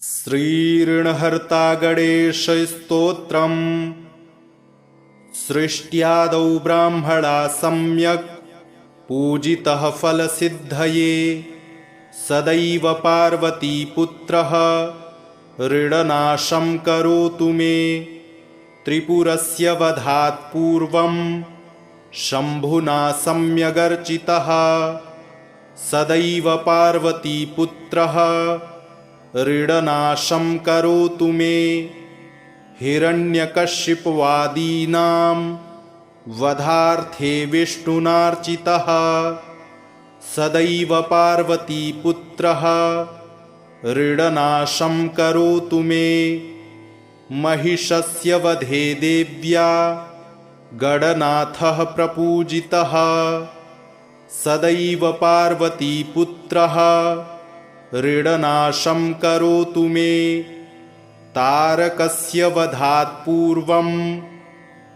श्रीऋणहर्ता गणेशस्तोत्रम् सृष्ट्यादौ ब्राह्मणा सम्यक् पूजितः फलसिद्धये सदैव पार्वतीपुत्रः ऋणनाशं करोतु मे त्रिपुरस्य वधात् पूर्वं शम्भुना सम्यगर्चितः सदैव पार्वतीपुत्रः ऋणनाशं करोतु मे हिरण्यकशिपवादीनां वधार्थे विष्णुनार्चितः सदैव पार्वतीपुत्रः ऋणनाशं करोतु मे महिषस्य वधे देव्या गणनाथः प्रपूजितः सदैव पार्वतीपुत्रः ऋणनाशं करोतु मे तारकस्य वधात् पूर्वं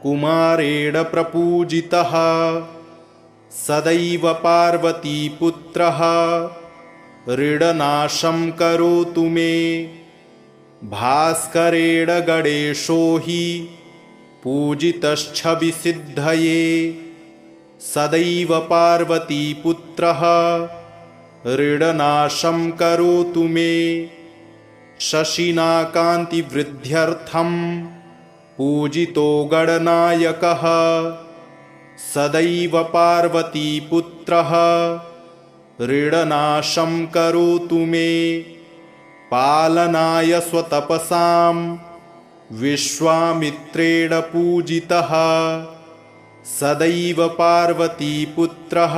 कुमारेण प्रपूजितः सदैव पार्वतीपुत्रः ऋणनाशं करोतु मे भास्करेण गणेशो हि पूजितश्छविसिद्धये सदैव पार्वतीपुत्रः ऋणनाशं करोतु मे शशिना कान्तिवृद्ध्यर्थं पूजितो गणनायकः सदैव पार्वतीपुत्रः ऋणनाशं करोतु मे पालनाय स्वतपसां विश्वामित्रेण पूजितः सदैव पार्वतीपुत्रः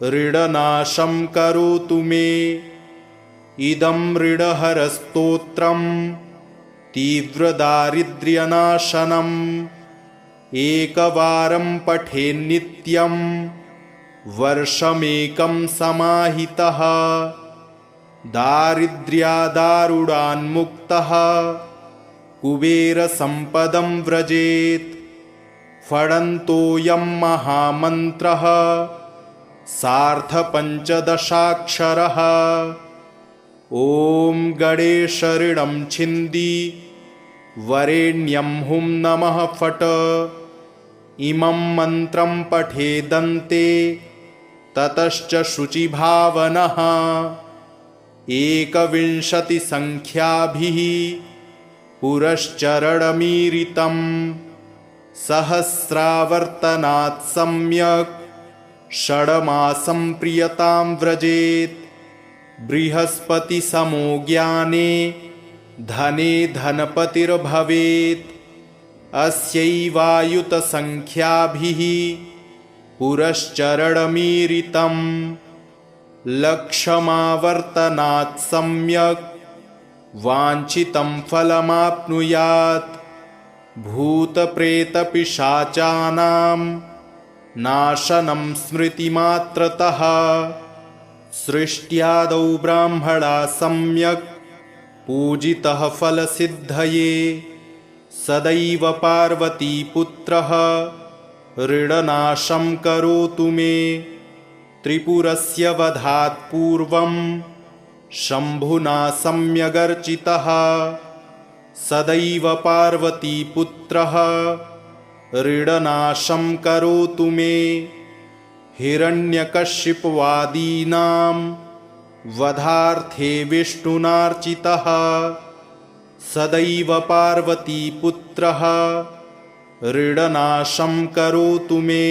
ऋणनाशं करोतु मे इदं ऋणहरस्तोत्रं तीव्रदारिद्र्यनाशनम् एकवारं पठेन्नित्यं वर्षमेकं समाहितः दारिद्र्यादारुणान्मुक्तः कुबेरसम्पदं व्रजेत् फणन्तोऽयं महामन्त्रः सार्धपञ्चदशाक्षरः ॐ गणेशऋणं छिन्दि वरेण्यं हुं नमः फट् इमं मन्त्रं पठेदन्ते ततश्च शुचिभावनः 21 पुरश्चरणमीरितं सहस्रावर्तनात् सम्यक् षड्मासं प्रियतां व्रजेत् बृहस्पतिसमो ज्ञाने धने धनपतिर्भवेत् अस्यैवायुतसंख्याभिः पुरश्चरणमीरितं लक्षमावर्तनात् सम्यक् वाञ्छितं फलमाप्नुयात् भूतप्रेतपिशाचानां नाशनं स्मृतिमात्रतः सृष्ट्यादौ ब्राह्मणा सम्यक् पूजितः फलसिद्धये सदैव पार्वतीपुत्रः ऋणनाशं करोतु मे त्रिपुरस्य वधात् पूर्वं शम्भुना सम्यगर्चितः सदैव पार्वतीपुत्रः ऋणनाशं करोतु मे हिरण्यकशिपवादीनां वधार्थे विष्णुनार्चितः सदैव पार्वतीपुत्रः ऋणनाशं करोतु मे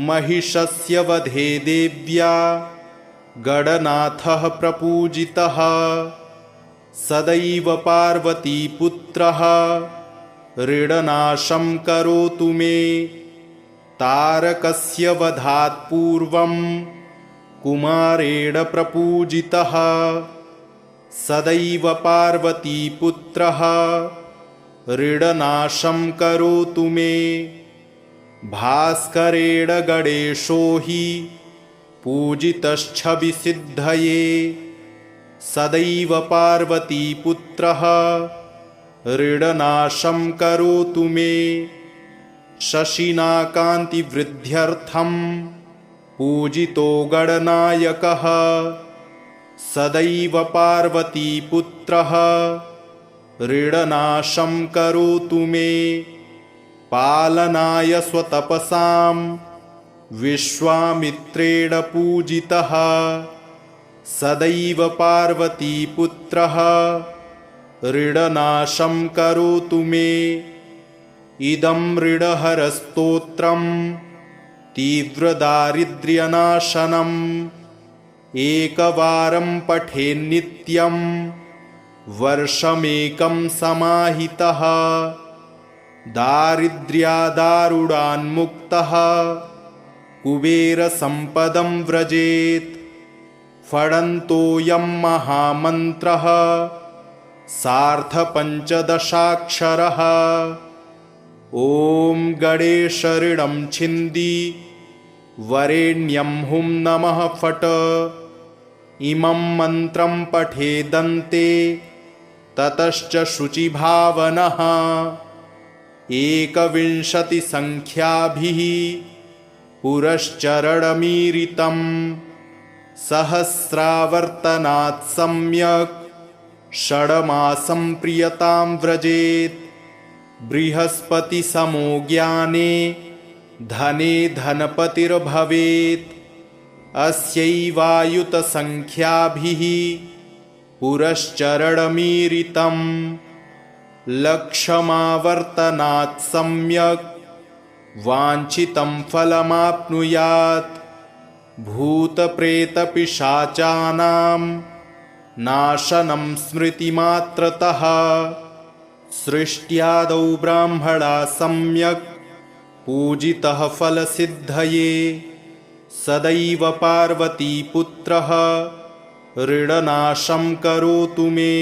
महिषस्य वधे देव्या गणनाथः प्रपूजितः सदैव पार्वतीपुत्रः ऋणनाशं करोतु मे तारकस्य वधात् पूर्वं कुमारेण प्रपूजितः सदैव पार्वतीपुत्रः ऋणनाशं करोतु मे भास्करेण गणेशो हि पूजितश्छविसिद्धये सदैव पार्वतीपुत्रः ऋणनाशं करोतु मे शशिना कान्तिवृद्ध्यर्थं पूजितो गणनायकः सदैव पार्वतीपुत्रः ऋणनाशं करोतु मे पालनाय स्वतपसां विश्वामित्रेण पूजितः सदैव पार्वतीपुत्रः ऋणनाशं करोतु मे इदं ऋणहरस्तोत्रम् तीव्रदारिद्र्यनाशनम् एकवारं पठेन्नित्यं वर्षमेकं समाहितः दारिद्र्यादारुणान्मुक्तः कुबेरसम्पदं व्रजेत् फडन्तोऽयं महामन्त्रः सार्धपञ्चदशाक्षरः ॐ गणेशऋणं छिन्दि वरेण्यं हुं नमः फट् इमं मन्त्रं पठेदन्ते ततश्च शुचिभावनः 21 पुरश्चरणमीरितं सहस्रावर्तनात् सम्यक् षड्मासं प्रियतां व्रजेत् बृहस्पतिसमो ज्ञाने धने धनपतिर्भवेत् अस्यैवायुतसंख्याभिः पुरश्चरणमीरितं लक्षमावर्तनात् सम्यक् वाञ्छितं फलमाप्नुयात् भूतप्रेतपिशाचानां नाशनं स्मृतिमात्रतः सृष्ट्यादौ ब्राह्मणा सम्यक् पूजितः फलसिद्धये सदैव पार्वतीपुत्रः ऋणनाशं करोतु मे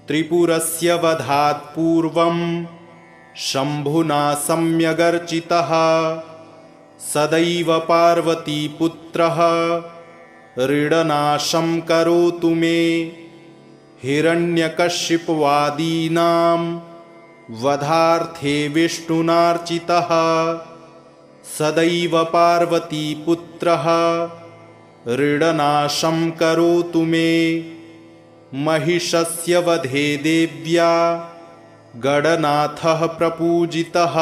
त्रिपुरस्य वधात् पूर्वं शम्भुना सम्यगर्चितः सदैव पार्वतीपुत्रः ऋणनाशं करोतु मे हिरण्यकशिपवादीनां वधार्थे विष्णुनार्चितः सदैव पार्वतीपुत्रः ऋणनाशं करोतु मे महिषस्य वधे देव्या गणनाथः प्रपूजितः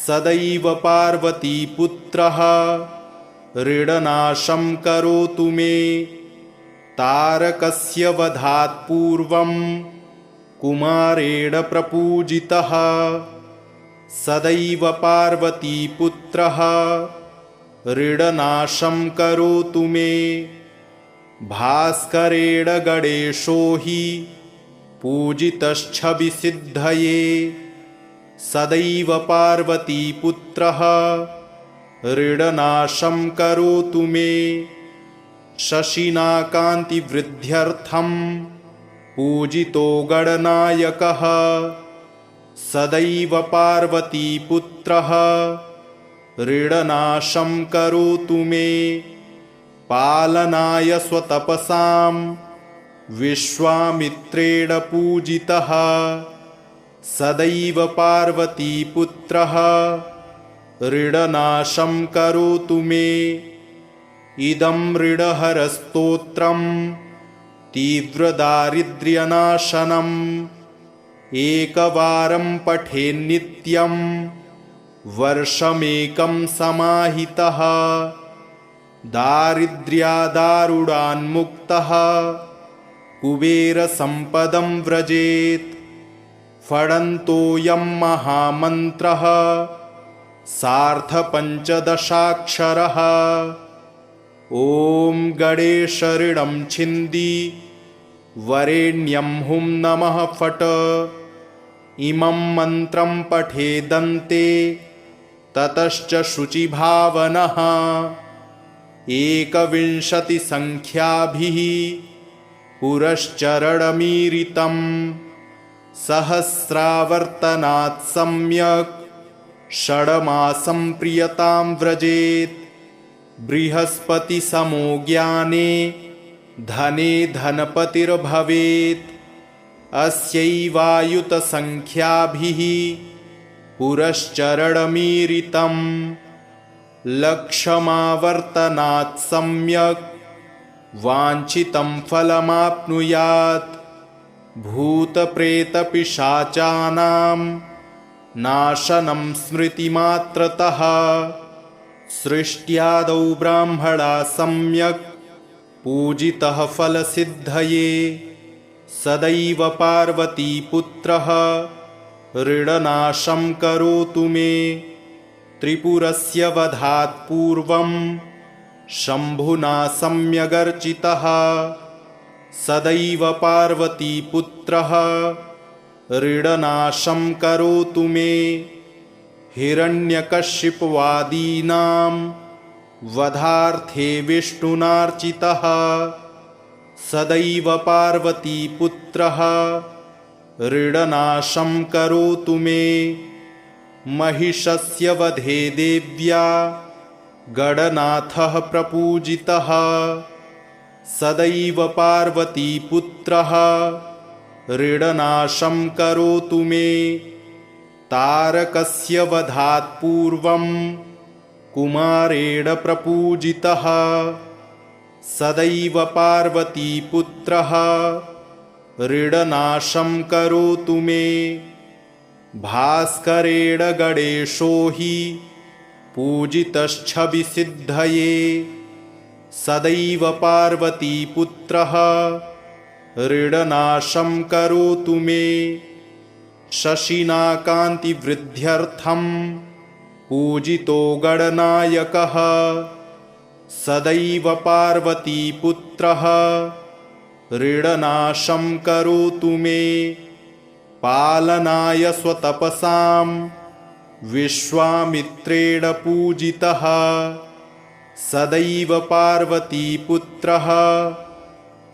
सदैव पार्वतीपुत्रः ऋणनाशं करोतु मे तारकस्य वधात् पूर्वं कुमारेण प्रपूजितः सदैव पार्वतीपुत्रः ऋणनाशं करोतु मे भास्करेण गणेशो हि पूजितश्छविसिद्धये सदैव पार्वतीपुत्रः ऋणनाशं करोतु मे शशिना कान्तिवृद्ध्यर्थं पूजितो गणनायकः सदैव पार्वतीपुत्रः ऋणनाशं करोतु मे पालनाय स्वतपसां विश्वामित्रेण पूजितः सदैव पार्वतीपुत्रः ऋणनाशं करोतु मे इदं ऋणहरस्तोत्रम् तीव्रदारिद्र्यनाशनम् एकवारं पठेन्नित्यं वर्षमेकं समाहितः दारिद्र्यादारुणान्मुक्तः कुबेरसम्पदं व्रजेत् फडन्तोऽयं महामन्त्रः सार्धपञ्चदशाक्षरः ॐ गणेशऋणं छिन्दि वरेण्यं हुं नमः फट् इमं मन्त्रं पठेदन्ते ततश्च शुचिभावनः 21 पुरश्चरणमीरितं सहस्रावर्तनात् सम्यक् षड्मासं प्रियतां व्रजेत् बृहस्पतिसमो ज्ञाने धने धनपतिर्भवेत् अस्यैवायुतसंख्याभिः पुरश्चरणमीरितं लक्षमावर्तनात् सम्यक् वाञ्छितं फलमाप्नुयात्। भूतप्रेतपिशाचानां नाशनं स्मृतिमात्रतः। सृष्ट्यादौ ब्राह्मणा सम्यक् पूजितः फलसिद्धये। सदैव पार्वतीपुत्रः ऋणनाशं करोतु मे। त्रिपुरस्य वधात् पूर्वं शम्भुना सम्यगर्चितः। सदैव पार्वतीपुत्रः ऋणनाशं करोतु मे। हिरण्यकशिपवादीनां वधार्थे विष्णुनार्चितः। सदैव पार्वतीपुत्रः ऋणनाशं करोतु मे। महिषस्य वधे देव्या गणनाथः प्रपूजितः। सदैव पार्वतीपुत्रः ऋणनाशं करोतु मे। तारकस्य वधात् पूर्वं कुमारेण प्रपूजितः। सदैव पार्वतीपुत्रः ऋणनाशं करोतु मे। भास्करेण गणेशो हि पूजितश्छविसिद्धये। सदैव पार्वतीपुत्रः ऋणनाशं करोतु मे। शशिना कान्तिवृद्ध्यर्थं पूजितो गणनायकः। सदैव पार्वतीपुत्रः ऋणनाशं करोतु मे। पालनाय स्वतपसां विश्वामित्रेण पूजितः। सदैव पार्वतीपुत्रः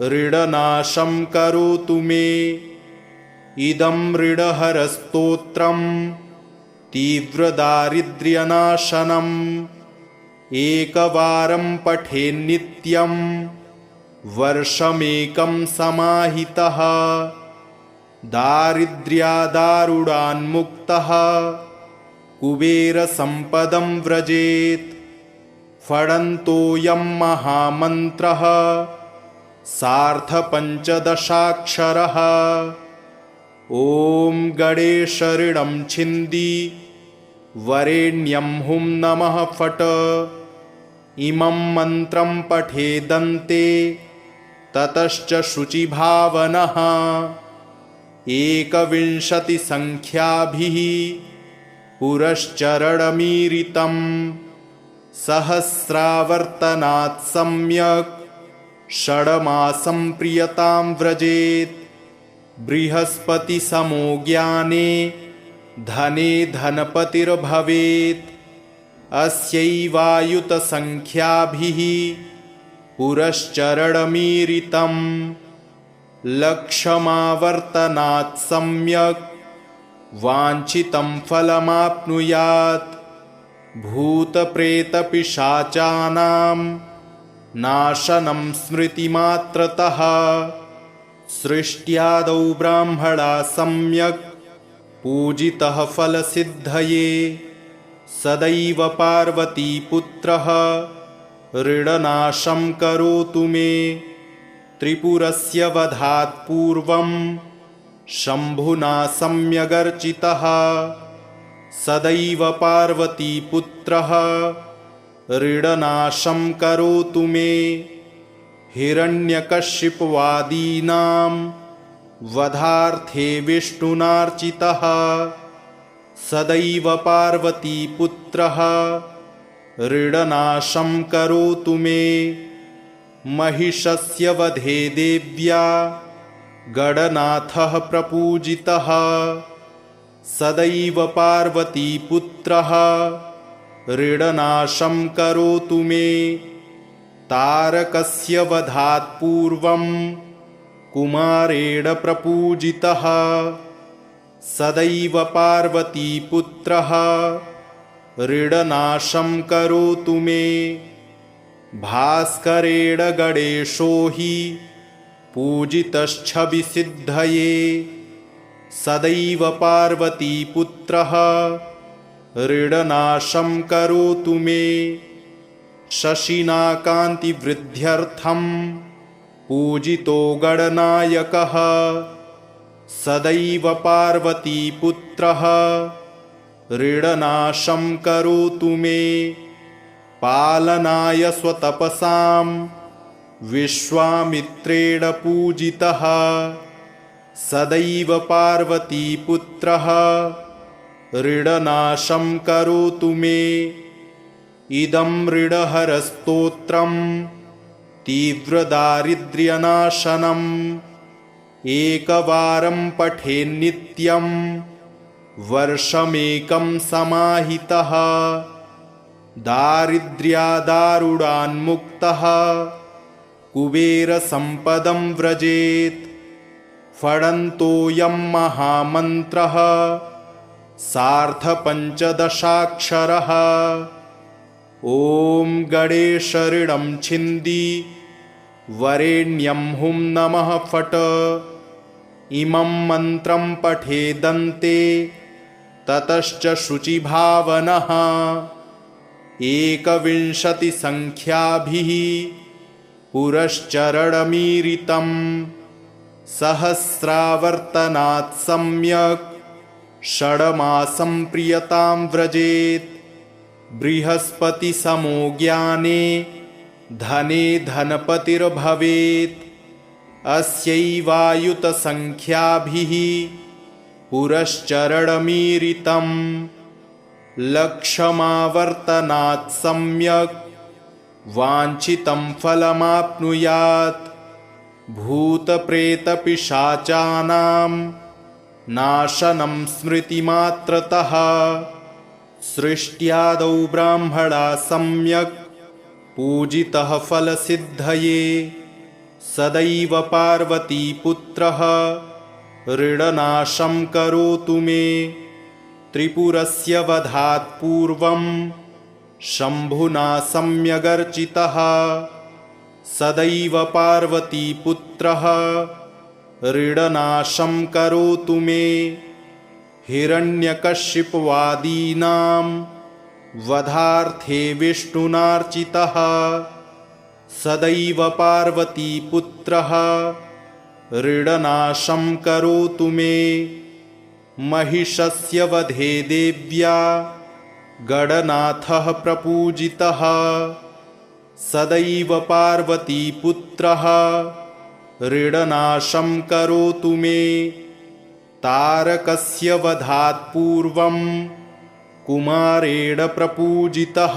ऋणनाशं करोतु मे। इदं ऋणहरस्तोत्रं तीव्रदारिद्र्यनाशनम् एकवारं पठेन्नित्यं वर्षमेकं समाहितः। दारिद्र्यादारुणान्मुक्तः कुबेरसम्पदं व्रजेत्। फणन्तोऽयं महामन्त्रः सार्धपञ्चदशाक्षरः। ॐ गणेश ऋणं छिन्दि वरेण्यं हुं नमः फट्। इमं मन्त्रं पठेदन्ते ततश्च शुचिभावनः। 21 पुरश्चरणमीरितं सहस्रावर्तनात् सम्यक् षड्मासं प्रियतां व्रजेत्। बृहस्पतिसमो ज्ञाने धने धनपतिर्भवेत्। अस्यैवायुतसंख्याभिः पुरश्चरणमीरितं लक्षमावर्तनात् सम्यक् वाञ्छितं फलमाप्नुयात्। भूतप्रेतपिशाचानां नाशनं स्मृतिमात्रतः। सृष्ट्यादौ ब्राह्मणा सम्यक् पूजितः फलसिद्धये। सदैव पार्वतीपुत्रः ऋणनाशं करोतु मे। त्रिपुरस्य वधात् पूर्वं शम्भुना सम्यगर्चितः। सदैव पार्वतीपुत्रः ऋणनाशं करोतु मे। हिरण्यकशिपवादीनां वधार्थे विष्णुनार्चितः। सदैव पार्वतीपुत्रः ऋणनाशं करोतु मे। महिषस्य वधे देव्या गणनाथः प्रपूजितः। सदैव पार्वतीपुत्रः ऋणनाशं करोतु मे। तारकस्य वधात् पूर्वं कुमारेण प्रपूजितः। सदैव पार्वतीपुत्रः ऋणनाशं करोतु मे। भास्करेण गणेशो हि पूजितश्छविसिद्धये। सदैव पार्वतीपुत्रः ऋणनाशं करोतु मे। शशिना कान्तिवृद्ध्यर्थं पूजितो गणनायकः सदैव पार्वतीपुत्रः ऋणनाशं करोतु मे पालनाय स्वतपसां विश्वामित्रेण पूजितः सदैव पार्वतीपुत्रः ऋणनाशं करोतु मे इदं ऋणहरस्तोत्रम् तीव्रदारिद्र्यनाशनम् एकवारं पठेन्नित्यं वर्षमेकं समाहितः दारिद्र्यादारुणान्मुक्तः कुबेरसम्पदं व्रजेत् फणन्तोऽयं महामन्त्रः सार्धपञ्चदशाक्षरः ॐ गणेशऋणं छिन्दि वरेण्यं हुं नमः फट् इमं मन्त्रं पठेदन्ते ततश्च शुचिभावनः 21 पुरश्चरणमीरितं सहस्रावर्तनात् सम्यक् षड्मासं प्रियतां व्रजेत् बृहस्पतिसमो ज्ञाने धने धनपतिर्भवेत् अस्यैवायुतसंख्याभिः पुरश्चरणमीरितं लक्षमावर्तनात् सम्यक् वाञ्छितं फलमाप्नुयात् भूतप्रेतपिशाचानां नाशनं स्मृतिमात्रतः सृष्ट्यादौ ब्राह्मणा सम्यक् पूजितः फलसिद्धये सदैव पार्वतीपुत्रः ऋणनाशं करोतु मे त्रिपुरस्य वधात् पूर्वं शम्भुना सम्यगर्चितः सदैव पार्वतीपुत्रः ऋणनाशं करोतु मे हिरण्यकशिपवादीनां वधार्थे विष्णुनार्चितः सदैव पार्वतीपुत्रः ऋणनाशं करोतु मे महिषस्य वधे देव्या गणनाथः प्रपूजितः सदैव पार्वतीपुत्रः ऋणनाशं करोतु मे तारकस्य वधात् पूर्वं कुमारेण प्रपूजितः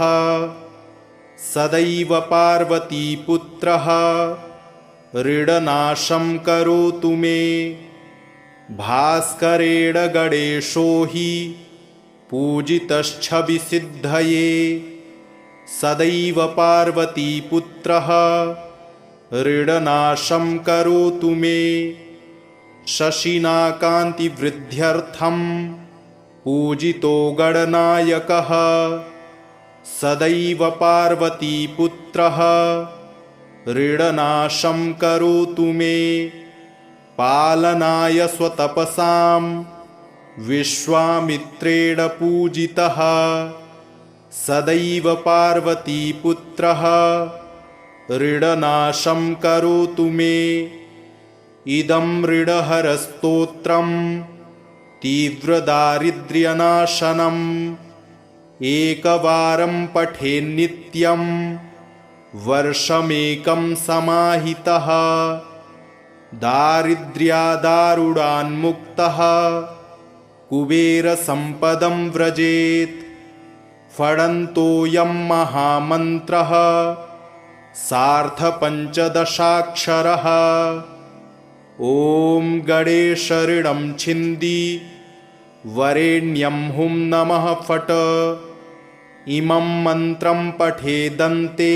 सदैव पार्वतीपुत्रः ऋणनाशं करोतु मे भास्करेण गणेशो हि पूजितश्छविसिद्धये सदैव पार्वतीपुत्रः ऋणनाशं करोतु मे शशिना कान्तिवृद्ध्यर्थं पूजितो गणनायकः सदैव पार्वतीपुत्रः ऋणनाशं करोतु मे पालनाय स्वतपसां विश्वामित्रेण पूजितः सदैव पार्वतीपुत्रः ऋणनाशं करोतु मे इदं ऋणहरस्तोत्रम् तीव्रदारिद्र्यनाशनम् एकवारं पठेन्नित्यं वर्षमेकं समाहितः दारिद्र्यादारुणान्मुक्तः कुबेरसम्पदं व्रजेत् फणन्तोऽयं महामन्त्रः सार्धपञ्चदशाक्षरः ॐ गणेशऋणं छिन्दि वरेण्यं हुं नमः फट् इमं मन्त्रं पठेदन्ते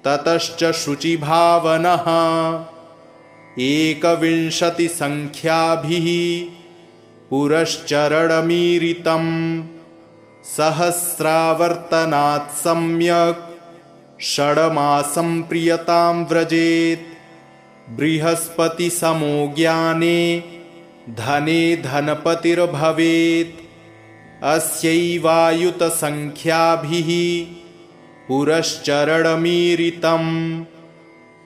ततश्च शुचिभावनः 21 पुरश्चरणमीरितं सहस्रावर्तनात् सम्यक् षड्मासं प्रियतां व्रजेत् बृहस्पतिसमो ज्ञाने धने धनपतिर्भवेत् अस्यैवायुतसंख्याभिः पुरश्चरणमीरितं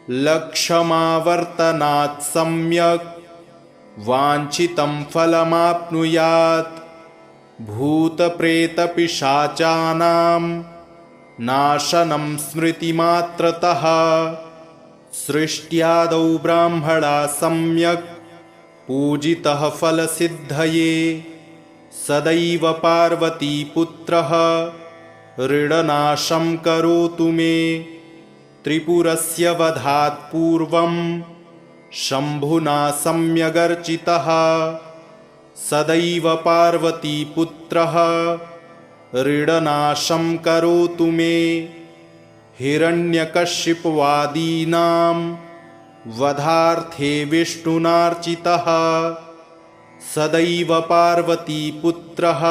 लक्ष्यमावर्तनात् सम्यक् वाञ्छितं फलमाप्नुयात्। भूतप्रेतपिशाचानां नाशनं स्मृतिमात्रतः। सृष्ट्यादौ ब्राह्मणा सम्यक् पूजितः फलसिद्धये। सदैव पार्वतीपुत्रः ऋणनाशं करोतु मे। त्रिपुरस्य वधात् पूर्वं शम्भुना सम्यगर्चितः। सदैव पार्वतीपुत्रः ऋणनाशं करोतु मे। हिरण्यकशिपवादीनां वधार्थे विष्णुनार्चितः। सदैव पार्वतीपुत्रः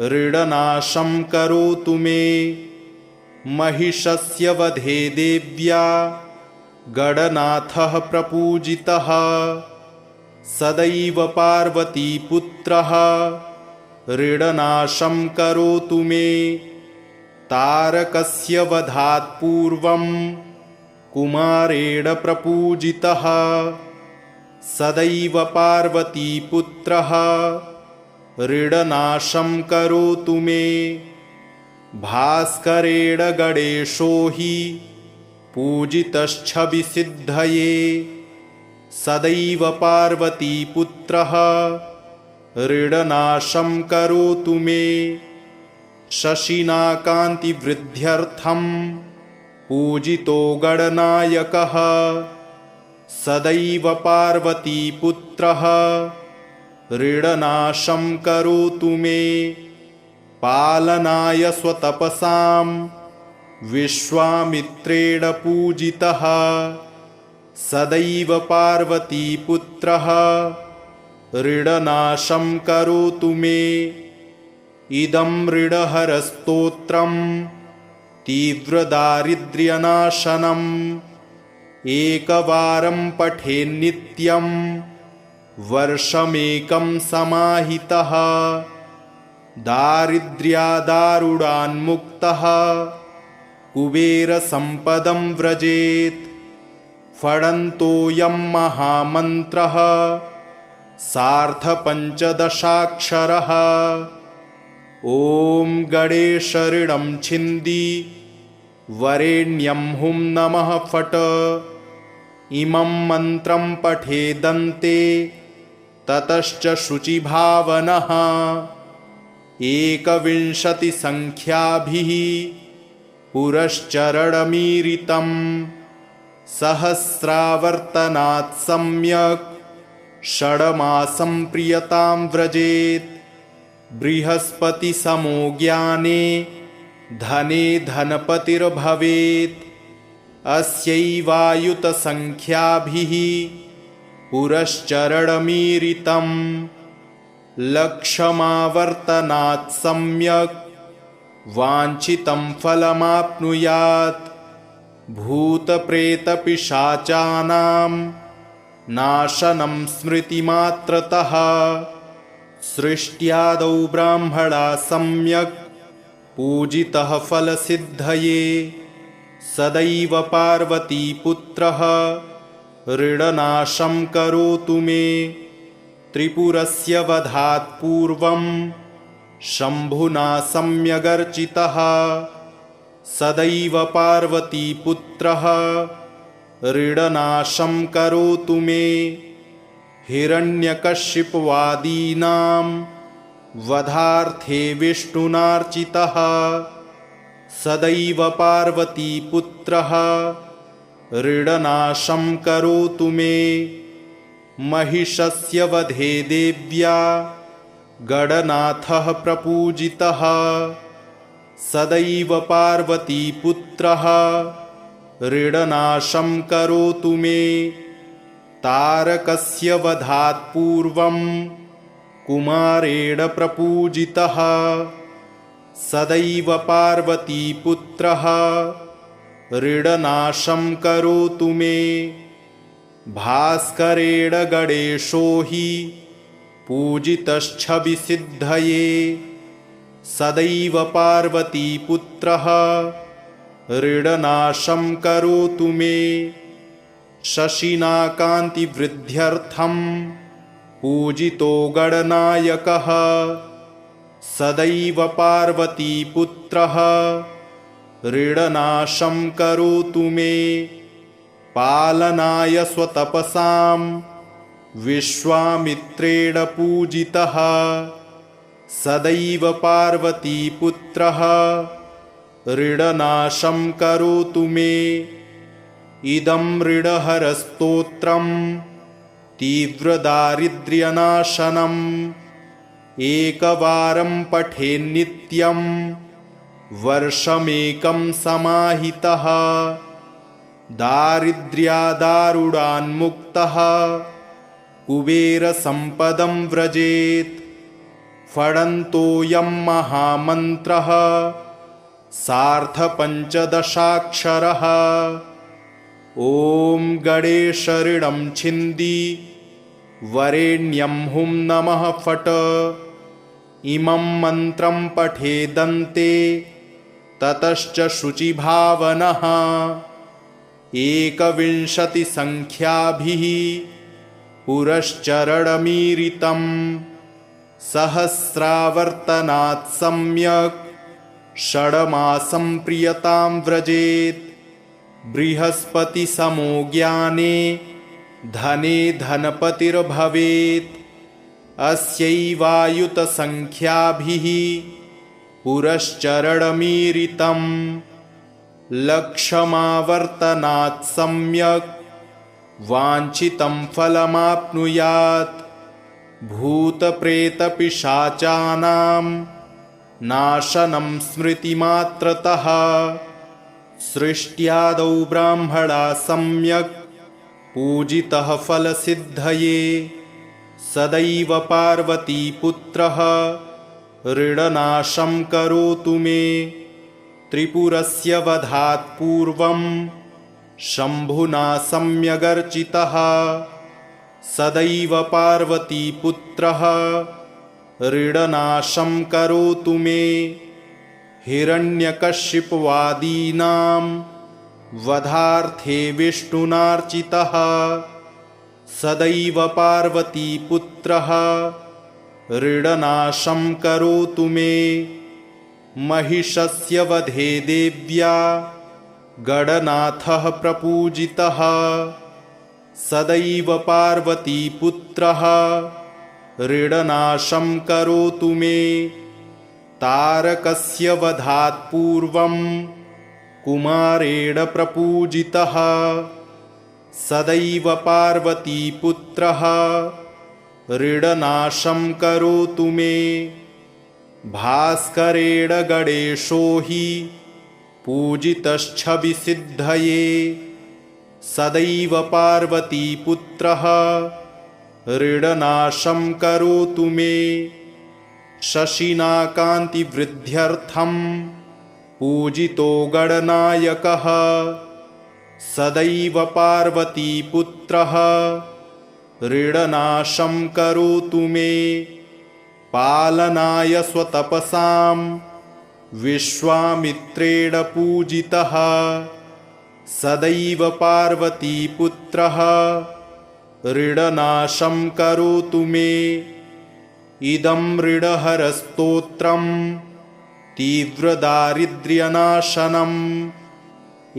ऋणनाशं करोतु मे। महिषस्य वधे देव्या गणनाथः प्रपूजितः। सदैव पार्वतीपुत्रः ऋणनाशं करोतु मे। तारकस्य वधात् पूर्वं कुमारेण प्रपूजितः। सदैव पार्वतीपुत्रः ऋणनाशं करोतु मे। भास्करेण गणेशो हि पूजितश्छविसिद्धये। सदैव पार्वतीपुत्रः ऋणनाशं करोतु मे। शशिना कान्तिवृद्ध्यर्थं पूजितो गणनायकः। सदैव पार्वतीपुत्रः ऋणनाशं करोतु मे। पालनाय स्वतपसां विश्वामित्रेण पूजितः। सदैव पार्वतीपुत्रः ऋणनाशं करोतु मे। इदं ऋणहरस्तोत्रं तीव्रदारिद्र्यनाशनम् एकवारं पठेन्नित्यं वर्षमेकं समाहितः। दारिद्र्यादारुणान्मुक्तः कुबेरसम्पदं व्रजेत्। फणन्तोऽयं महामन्त्रः सार्धपञ्चदशाक्षरः। ॐ गणेश ऋणं छिन्दि वरेण्यं हुं नमः फट्। इमं मन्त्रं पठेदन्ते ततश्च शुचिभावनः। 21 पुरश्चरणमीरितं सहस्रावर्तनात् सम्यक् षड्मासं प्रियतां व्रजेत्। बृहस्पतिसमो ज्ञाने धने धनपतिर्भवेत्। अस्यैवायुतसंख्याभिः पुरश्चरणमीरितं लक्ष्यमावर्तनात् सम्यक् वाञ्छितं फलमाप्नुयात्। भूतप्रेतपिशाचानां नाशनं स्मृतिमात्रतः। सृष्ट्यादौ ब्राह्मणा सम्यक् पूजितः फलसिद्धये। सदैव पार्वतीपुत्रः ऋणनाशं करोतु मे। त्रिपुरस्य वधात् पूर्वं शम्भुना सम्यगर्चितः। सदैव पार्वतीपुत्रः ऋणनाशं करोतु मे। हिरण्यकशिपवादीनां वधार्थे विष्णुनार्चितः। सदैव पार्वतीपुत्रः ऋणनाशं करोतु मे। महिषस्य वधे देव्या गणनाथः प्रपूजितः। सदैव पार्वतीपुत्रः ऋणनाशं करोतु मे। तारकस्य वधात् पूर्वं कुमारेण प्रपूजितः। सदैव पार्वतीपुत्रः ऋणनाशं करोतु मे। भास्करेण गणेशो हि पूजितश्छविसिद्धये। सदैव पार्वतीपुत्रः ऋणनाशं करोतु मे। शशिना कान्तिवृद्ध्यर्थं पूजितो गणनायकः सदैव पार्वतीपुत्रः ऋणनाशं करोतु मे। पालनाय स्वतपसां विश्वामित्रेण पूजितः सदैव पार्वतीपुत्रः ऋणनाशं करोतु मे। इदं ऋणहरस्तोत्रं तीव्रदारिद्र्यनाशनम् एकवारं पठेन्नित्यं वर्षमेकं समाहितः दारिद्र्यादारुणान्मुक्तः कुबेरसम्पदं व्रजेत्। फणन्तोऽयं महामन्त्रः सार्धपञ्चदशाक्षरः। ॐ गणेश ऋणं छिन्दि वरेण्यं हुं नमः फट्। इमं मन्त्रं पठेदन्ते ततश्च शुचिभावनः 21 पुरश्चरणमीरितं सहस्रावर्तनात् सम्यक् षड्मासं प्रियतां व्रजेत्। बृहस्पतिसमो ज्ञाने धने धनपतिर्भवेत्। अस्यैवायुतसंख्याभिः पुरश्चरणमीरितं लक्षमावर्तनात् सम्यक् वाञ्छितं फलमाप्नुयात्। भूतप्रेतपिशाचानां नाशनं स्मृतिमात्रतः सृष्ट्यादौ ब्राह्मणा सम्यक् पूजितः फलसिद्धये सदैव पार्वतीपुत्रः ऋणनाशं करोतु मे। त्रिपुरस्य वधात् पूर्वं शम्भुना सम्यगर्चितः सदैव पार्वतीपुत्रः ऋणनाशं करोतु मे। हिरण्यकशिपवादीनां वधार्थे विष्णुनार्चितः सदैव पार्वतीपुत्रः ऋणनाशं करोतु मे। महिषस्य वधे देव्या गणनाथः प्रपूजितः सदैव पार्वतीपुत्रः ऋणनाशं करोतु मे। तारकस्य वधात् पूर्वं कुमारेण प्रपूजितः सदैव पार्वतीपुत्रः ऋणनाशं करोतु मे। भास्करेण गणेशो हि पूजितश्छविसिद्धये सदैव पार्वतीपुत्रः ऋणनाशं करोतु मे। शशिना कान्तिवृद्ध्यर्थं पूजितो गणनायकः सदैव पार्वतीपुत्रः ऋणनाशं करोतु मे। पालनाय स्वतपसां विश्वामित्रेण पूजितः सदैव पार्वतीपुत्रः ऋणनाशं करोतु मे। इदं ऋणहरस्तोत्रं तीव्रदारिद्र्यनाशनम्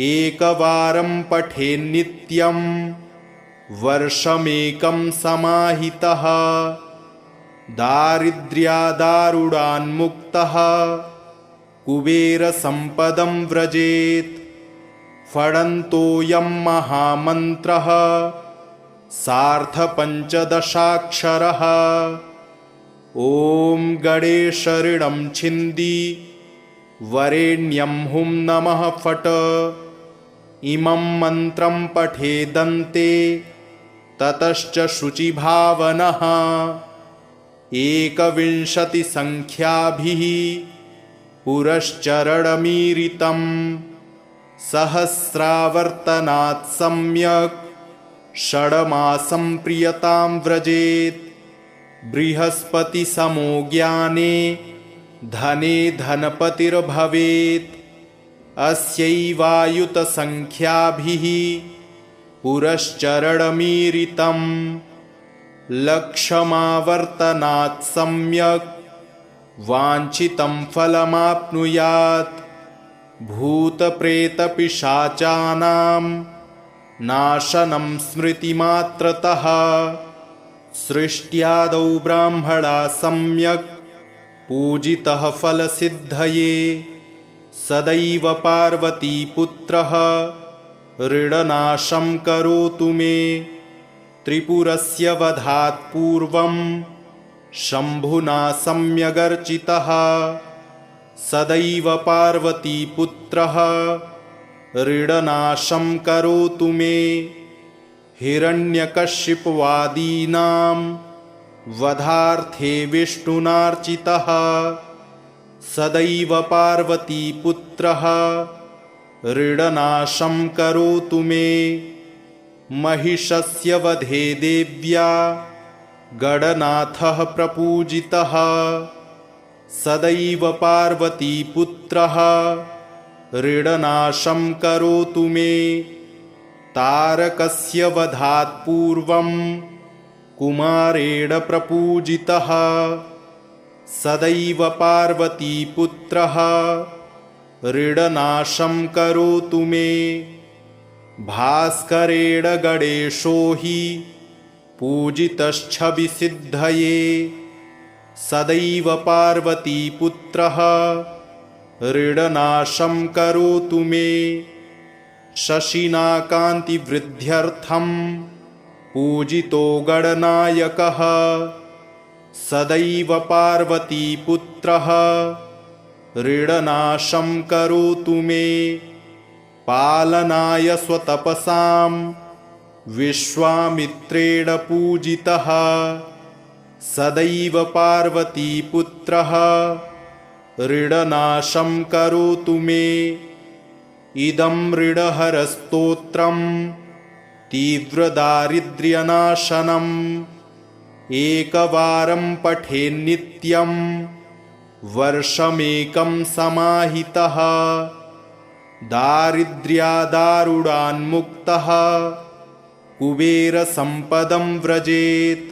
एकवारं पठेन्नित्यं वर्षमेकं समाहितः दारिद्र्यादारुणान्मुक्तः कुबेरसम्पदं व्रजेत्। फणन्तोऽयं महामन्त्रः सार्धपञ्चदशाक्षरः। ॐ गणेश ऋणं छिन्दि वरेण्यं हुं नमः फट्। इमं मन्त्रं पठेदन्ते ततश्च शुचिभावनः 21 पुरश्चरणमीरितं सहस्रावर्तनात् सम्यक् षड्मासं प्रियतां व्रजेत्। बृहस्पतिसमो ज्ञाने धने धनपतिर्भवेत्। अस्यैवायुतसंख्याभिः पुरश्चरणमीरितं लक्ष्यमावर्तनात् सम्यक् वाञ्छितं फलमाप्नुयात् भूतप्रेतपिशाचानां नाशनं स्मृतिमात्रतः सृष्ट्यादौ ब्राह्मणा सम्यक् पूजितः फलसिद्धये सदैव पार्वतीपुत्रः ऋणनाशं करोतु मे त्रिपुरस्य वधात् पूर्वं शम्भुना सम्यगर्चितः सदैव पार्वतीपुत्रः ऋणनाशं करोतु मे हिरण्यकशिपवादीनां वधार्थे विष्णुनार्चितः सदैव पार्वतीपुत्रः ऋणनाशं करोतु मे महिषस्य वधे देव्या गणनाथः प्रपूजितः सदैव पार्वतीपुत्रः ऋणनाशं करोतु मे तारकस्य वधात् पूर्वं कुमारेण प्रपूजितः सदैव पार्वतीपुत्रः ऋणनाशं करोतु मे भास्करेण गणेशो हि पूजितश्छविसिद्धये सदैव पार्वतीपुत्रः ऋणनाशं करोतु मे शशिना कान्तिवृद्ध्यर्थं पूजितो गणनायकः सदैव पार्वतीपुत्रः ऋणनाशं करोतु मे पालनाय स्वतपसां विश्वामित्रेण पूजितः सदैव पार्वतीपुत्रः ऋणनाशं करोतु मे इदं ऋणहरस्तोत्रं तीव्रदारिद्र्यनाशनम् एकवारं पठेन्नित्यं वर्षमेकं समाहितः दारिद्र्यादारुणान्मुक्तः कुबेरसम्पदं व्रजेत्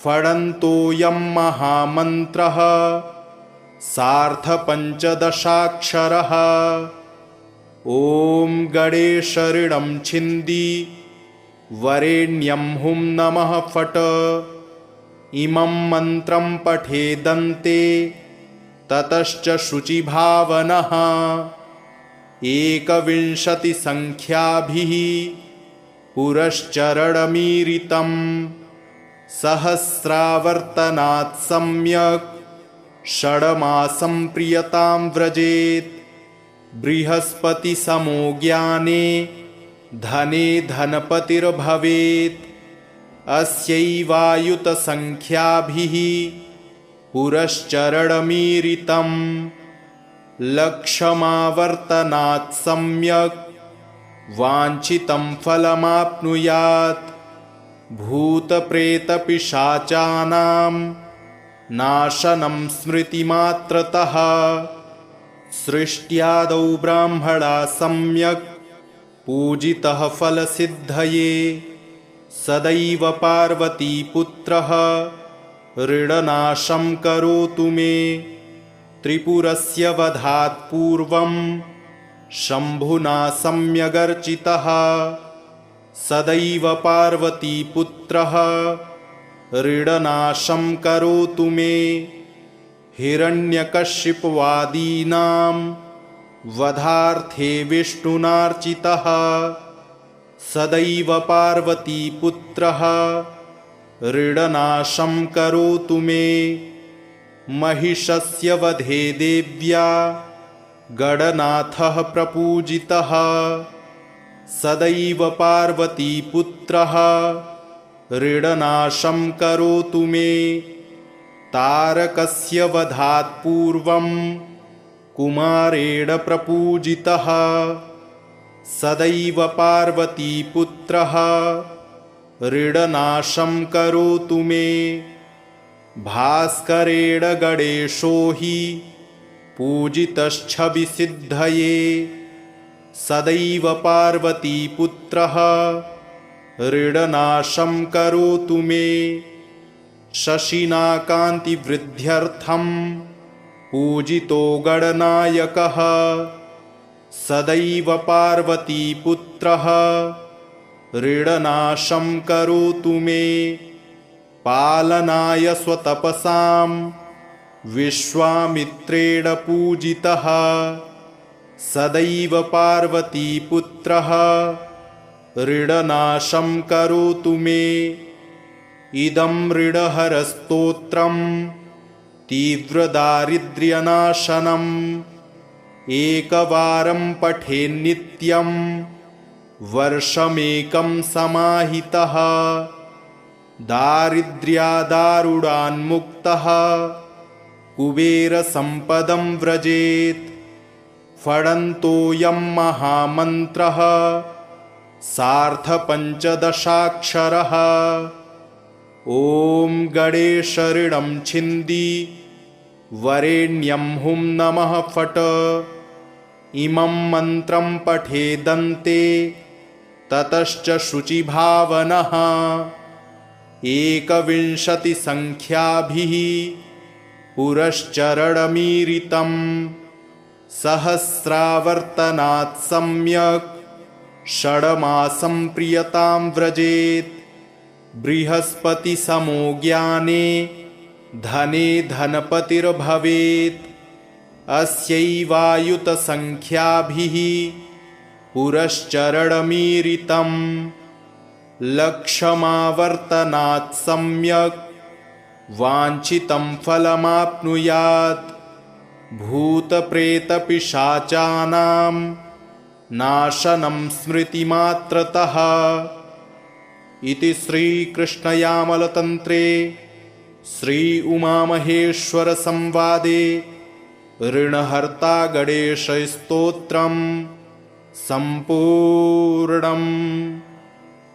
फणन्तोऽयं महामन्त्रः सार्धपञ्चदशाक्षरः ॐ गणेशऋणं छिन्दि वरेण्यं हुं नमः फट् इमं मन्त्रं पठेदन्ते ततश्च शुचिभावनः एकविंशतिसङ्ख्याभिः पुरश्चरणमीरितं सहस्रावर्तनात् सम्यक् षड्मासं प्रियतां व्रजेत् बृहस्पतिसमो ज्ञाने धने धनपतिर्भवेत् अस्यैवायुतसंख्याभिः पुरश्चरणमीरितं लक्ष्यमावर्तनात् सम्यक् वाञ्छितं फलमाप्नुयात् भूतप्रेतपिशाचानां नाशनं स्मृतिमात्रतः सृष्ट्यादौ ब्राह्मणा सम्यक् पूजितः फलसिद्धये सदैव पार्वतीपुत्रः ऋणनाशं करोतु मे त्रिपुरस्य वधात् पूर्वं शम्भुना सम्यगर्चितः सदैव पार्वतीपुत्रः ऋणनाशं करोतु मे हिरण्यकशिपवादीनां वधार्थे विष्णुनार्चितः सदैव पार्वतीपुत्रः ऋणनाशं करोतु मे महिषस्य वधे देव्या गणनाथः प्रपूजितः सदैव पार्वतीपुत्रः ऋणनाशं करोतु मे तारकस्य वधात् पूर्वं कुमारेण प्रपूजितः सदैव पार्वतीपुत्रः ऋणनाशं करोतु मे भास्करेण गणेशो हि पूजितश्छविसिद्धये सदैव पार्वतीपुत्रः ऋणनाशं करोतु मे शशिनाकान्तिवृद्ध्यर्थं पूजितो गणनायकः सदैव पार्वतीपुत्रः ऋणनाशं करोतु मे पालनाय स्वतपसां विश्वामित्रेण पूजितः सदैव पार्वतीपुत्रः ऋणनाशं करोतु मे इदं ऋणहरस्तोत्रं तीव्रदारिद्र्यनाशनम् एकवारं पठेन्नित्यं वर्षमेकं समाहितः दारिद्र्यादारुणान्मुक्तः कुबेरसम्पदं व्रजेत् फडन्तोऽयं महामन्त्रः सार्धपञ्चदशाक्षरः ॐ गणेशऋणं छिन्दि वरेण्यं हुं नमः फट् इमं मन्त्रं पठेदन्ते ततश्च शुचिभावनः 21 पुरश्चरणमीरितं सहस्रावर्तनात् सम्यक् षड्मासं प्रियतां व्रजेत् बृहस्पतिसमो ज्ञाने धने धनपतिर्भवेत् अस्यैवायुतसंख्याभिः पुरश्चरणमीरितं लक्षमावर्तनात् सम्यक् वाञ्छितं फलमाप्नुयात् भूतप्रेतपिशाचानां नाशनं स्मृतिमात्रतः इति श्रीकृष्णयामलतन्त्रे श्री उमामहेश्वरसंवादे ऋणहर्ता गणेशस्तोत्रं सम्पूर्णम्।